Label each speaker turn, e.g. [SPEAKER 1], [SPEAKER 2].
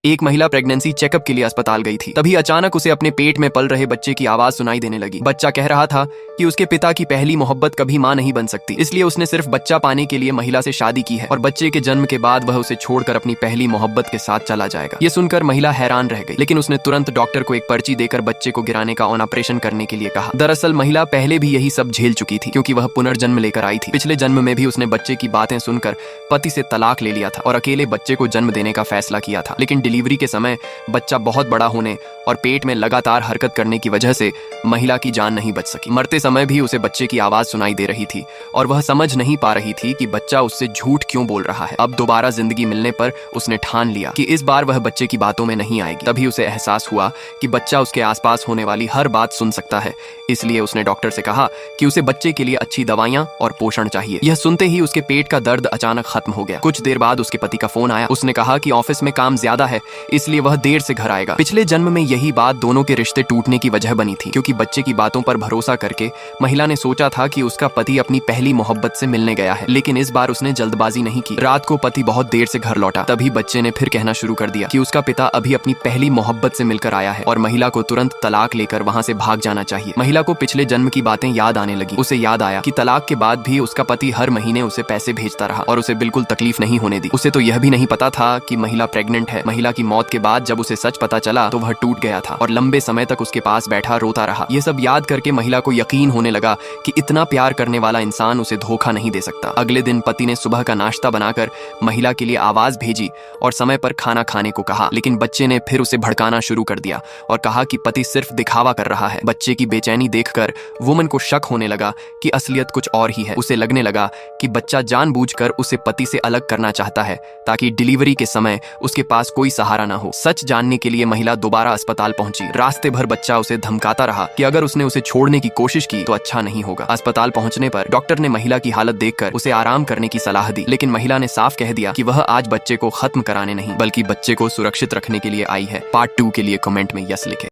[SPEAKER 1] एक महिला pregnancy checkup के लिए अस्पताल गई थी। तभी अचानक उसे अपने पेट में पल रहे बच्चे की आवाज सुनाई देने लगी। बच्चा कह रहा था कि उसके पिता की पहली मोहब्बत कभी मां नहीं बन सकती, इसलिए उसने सिर्फ बच्चा पाने के लिए महिला से शादी की है और बच्चे के जन्म के बाद वह उसे छोड़कर अपनी पहली मोहब्बत के साथ चला जाएगा। ये सुनकर महिला हैरान रह गई, लेकिन उसने तुरंत डॉक्टर को एक पर्ची देकर बच्चे को गिराने का ऑपरेशन करने के लिए कहा। दरअसल महिला पहले भी यही सब झेल चुकी थी, क्योंकि वह पुनर्जन्म लेकर आई थी। पिछले जन्म में भी उसने बच्चे की बातें सुनकर पति से तलाक ले लिया था और अकेले बच्चे को जन्म देने का फैसला किया था। लेकिन डिलीवरी के समय बच्चा बहुत बड़ा होने और पेट में लगातार हरकत करने की वजह से महिला की जान नहीं बच सकी। मरते समय भी उसे बच्चे की आवाज सुनाई दे रही थी और वह समझ नहीं पा रही थी कि बच्चा उससे झूठ क्यों बोल रहा है। अब दोबारा जिंदगी मिलने पर उसने ठान लिया कि इस बार वह बच्चे की बातों में नहीं आएगी। तभी उसे एहसास हुआ कि बच्चा उसके आसपास होने वाली हर बात सुन सकता है, इसलिए उसने डॉक्टर से कहा कि उसे बच्चे के लिए अच्छी दवाइयां और पोषण चाहिए। यह सुनते ही उसके पेट का दर्द अचानक खत्म हो गया। कुछ देर बाद उसके पति का फोन आया। उसने कहा कि ऑफिस में काम ज्यादा है, इसलिए वह देर से घर आएगा। पिछले जन्म में यही बात दोनों के रिश्ते टूटने की वजह बनी थी, क्योंकि बच्चे की बातों पर भरोसा करके महिला ने सोचा था कि उसका पति अपनी पहली मोहब्बत से मिलने गया है, लेकिन इस बार उसने जल्दबाजी नहीं की। रात को पति बहुत देर से घर लौटा। तभी बच्चे ने फिर कहना शुरू कर दिया कि उसका पिता अभी अपनी पहली मोहब्बत से मिलकर आया है और महिला को तुरंत तलाक लेकर वहां से भाग जाना चाहिए। महिला को पिछले जन्म की बातें याद आने लगी। उसे याद आया कि तलाक के बाद भी उसका पति हर महीने उसे पैसे भेजता रहा और उसे बिल्कुल तकलीफ नहीं होने दी। उसे तो यह भी नहीं पता था कि महिला प्रेग्नेंट है। महिला की मौत के बाद जब उसे सच पता चला तो वह टूट गया था और लंबे समय तक उसके पास बैठा रोता रहा। ये सब याद करके महिला को यकीन होने लगा कि इतना प्यार करने वाला इंसान उसे धोखा नहीं दे सकता। अगले दिन पति ने सुबह का नाश्ता बनाकर महिला के लिए आवाज भेजी और समय पर खाना खाने को कहा, लेकिन बच्चे ने फिर उसे भड़काना शुरू कर दिया और कहा कि पति सिर्फ दिखावा कर रहा है। बच्चे की बेचैनी देखकर वुमन को शक होने लगा कि असलियत कुछ और ही है। उसे लगने लगा कि बच्चा जानबूझकर उसे पति से अलग करना चाहता है ताकि डिलीवरी के समय उसके पास कोई सहारा ना हो। सच जानने के लिए महिला दोबारा अस्पताल पहुंची। रास्ते भर बच्चा उसे धमकाता रहा कि अगर उसने उसे छोड़ने की कोशिश की तो अच्छा नहीं होगा। अस्पताल पहुंचने पर डॉक्टर ने महिला की हालत देखकर उसे आराम करने की सलाह दी, लेकिन महिला ने साफ कह दिया कि वह आज बच्चे को खत्म कराने नहीं बल्कि बच्चे को सुरक्षित रखने के लिए आई है। पार्ट 2 के लिए कमेंट में यस लिखें।